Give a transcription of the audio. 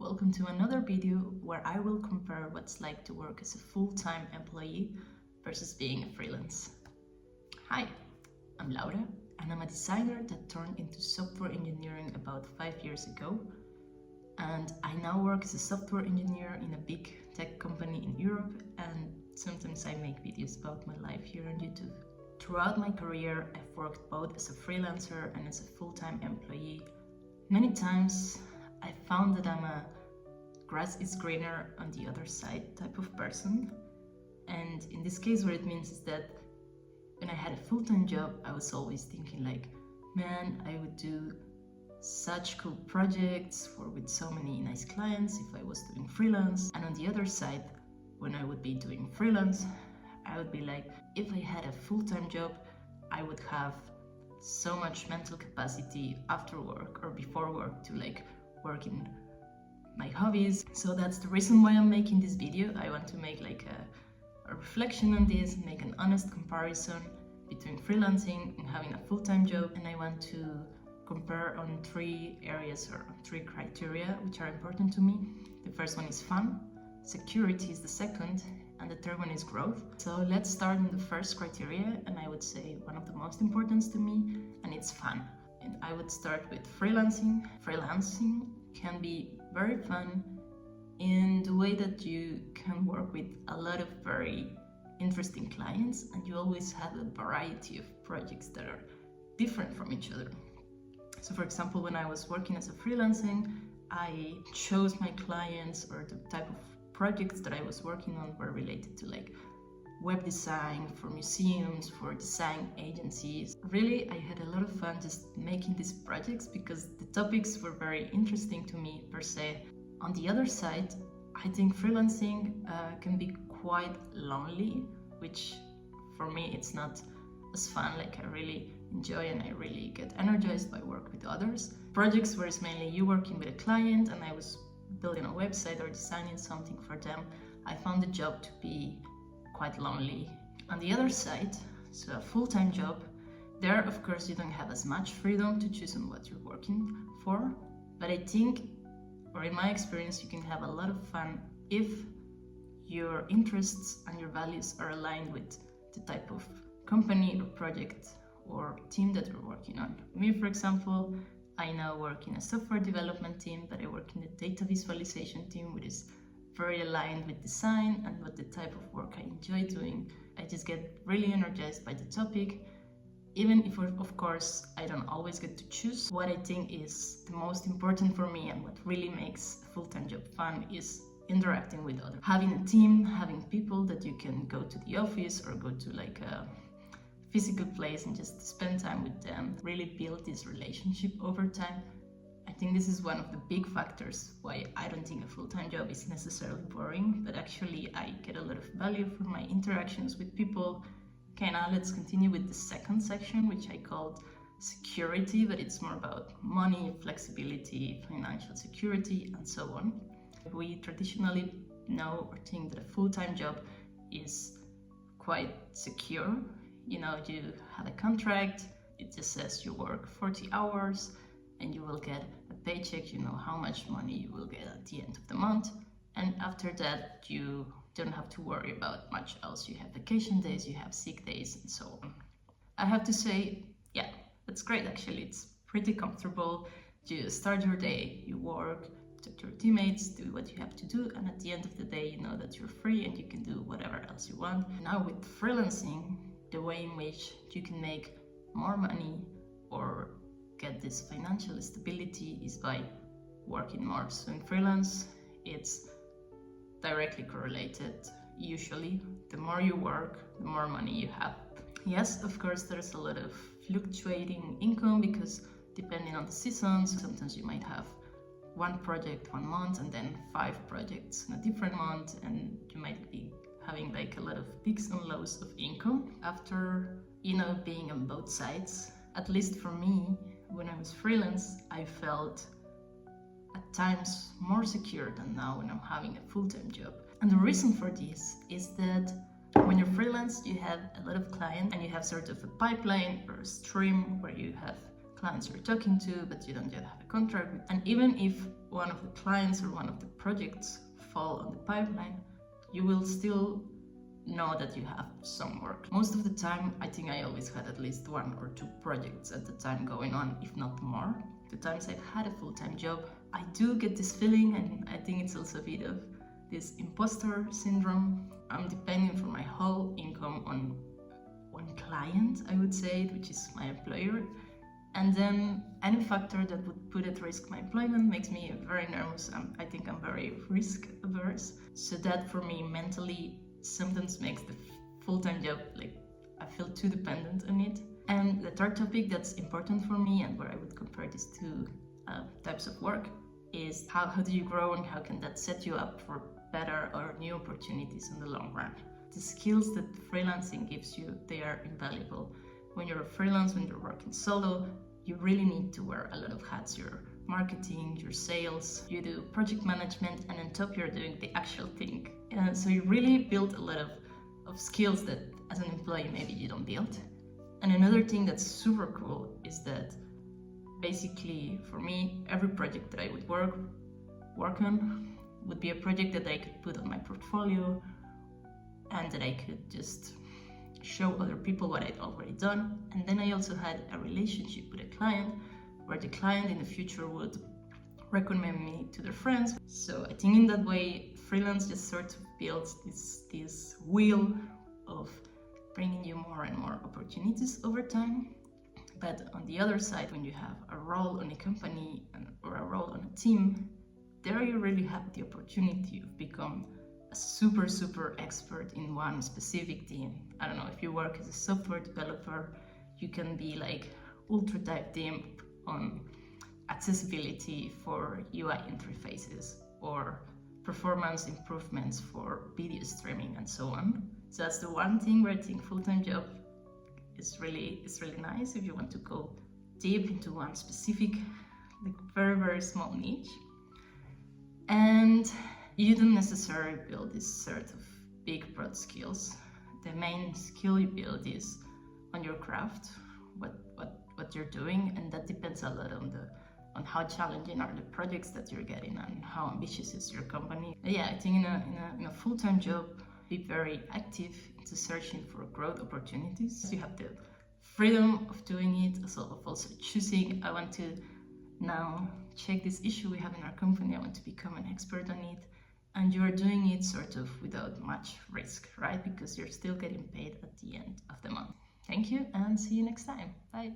Welcome to another video where I will compare what's like to work as a full-time employee versus being a freelance. Hi, I'm Laura and I'm a designer that turned into software engineering about 5 years ago, and I now work as a software engineer in a big tech company in Europe, and sometimes I make videos about my life here on YouTube. Throughout my career, I've worked both as a freelancer and as a full-time employee. Many times I found that I'm a grass is greener on the other side type of person, and in this case what it means is that when I had a full-time job I was always thinking like, man, I would do such cool projects with so many nice clients if I was doing freelance. And on the other side, when I would be doing freelance, I would be like, if I had a full-time job I would have so much mental capacity after work or before work to work in my hobbies. So that's the reason why I'm making this video. I want to make a reflection on this, make an honest comparison between freelancing and having a full-time job, and I want to compare on 3 areas or 3 criteria which are important to me. The first one is fun, security is the second, and the third one is growth. So let's start in the first criteria, and I would say one of the most important to me, and it's fun. And I would start with freelancing. Freelancing can be very fun in the way that you can work with a lot of very interesting clients, and you always have a variety of projects that are different from each other. So for example, when I was working as a freelancing, I chose my clients, or the type of projects that I was working on were related to web design for museums, for design agencies. Really, I had a lot of fun just making these projects because the topics were very interesting to me per se. On the other side, I think freelancing can be quite lonely, which for me it's not as fun. I really enjoy and I really get energized by work with others. Projects where it's mainly you working with a client and I was building a website or designing something for them, I found the job to be quite lonely. On the other side, so a full-time job, there of course you don't have as much freedom to choose on what you're working for, but I think, or in my experience, you can have a lot of fun if your interests and your values are aligned with the type of company or project or team that you're working on. Me, for example, I now work in a software development team, but I work in the data visualization team, which is very aligned with design and what the type of work I enjoy doing. I just get really energized by the topic, even if of course I don't always get to choose. What I think is the most important for me and what really makes a full-time job fun is interacting with others. Having a team, having people that you can go to the office or go to a physical place and just spend time with them, really build this relationship over time. I think this is one of the big factors why I don't think a full-time job is necessarily boring, but actually I get a lot of value from my interactions with people. Okay, now let's continue with the second section, which I called security, but it's more about money, flexibility, financial security, and so on. We traditionally know or think that a full-time job is quite secure. You have a contract, it just says you work 40 hours and you will get a paycheck, you know how much money you will get at the end of the month, and after that you don't have to worry about much else. You have vacation days, you have sick days, and so on. I have to say, yeah, that's great actually. It's pretty comfortable. You start your day, you work, talk to your teammates, do what you have to do, and at the end of the day you know that you're free and you can do whatever else you want. Now with freelancing, the way in which you can make more money or get this financial stability is by working more. So in freelance, it's directly correlated. Usually, the more you work, the more money you have. Yes, of course, there's a lot of fluctuating income because depending on the seasons, sometimes you might have 1 project 1 month and then 5 projects in a different month, and you might be having a lot of peaks and lows of income. After, being on both sides, at least for me, when I was freelance, I felt at times more secure than now when I'm having a full-time job. And the reason for this is that when you're freelance, you have a lot of clients and you have sort of a pipeline or a stream where you have clients you're talking to, but you don't yet have a contract with. And even if one of the clients or one of the projects fall on the pipeline, you will still know that you have some work. Most of the time, I think I always had at least 1 or 2 projects at the time going on, if not more. The times I've had a full-time job, I do get this feeling, and I think it's also a bit of this imposter syndrome. I'm depending for my whole income on one client, I would say, which is my employer. And then any factor that would put at risk my employment makes me very nervous. I think I'm very risk averse. So that for me mentally sometimes makes the full-time job, like, I feel too dependent on it. And the third topic that's important for me, and where I would compare these 2 types of work, is how do you grow, and how can that set you up for better or new opportunities in the long run. The skills that freelancing gives you, they are invaluable. When you're a freelance, when you're working solo, you really need to wear a lot of hats. Your marketing, your sales, you do project management, and on top you're doing the actual thing. So you really build a lot of skills that as an employee maybe you don't build. And another thing that's super cool is that basically for me, every project that I would work on would be a project that I could put on my portfolio and that I could just show other people what I'd already done. And then I also had a relationship with a client where the client in the future would recommend me to their friends. So I think in that way, freelance just sort of builds this wheel of bringing you more and more opportunities over time. But on the other side, when you have a role on a company or a role on a team, there you really have the opportunity to become a super expert in one specific team. I don't know, if you work as a software developer, you can be like ultra dive deep on accessibility for UI interfaces or performance improvements for video streaming and so on. So that's the one thing where I think full-time job is really nice if you want to go deep into one specific, like very small niche. And you don't necessarily build this sort of big broad skills. The main skill you build is on your craft, what you're doing, and that depends a lot on how challenging are the projects that you're getting and how ambitious is your company. But yeah, I think in a full-time job, be very active into searching for growth opportunities. You have the freedom of doing it, of also choosing, I want to now check this issue we have in our company, I want to become an expert on it. And you are doing it sort of without much risk, right? Because you're still getting paid at the end of the month. Thank you and see you next time. Bye.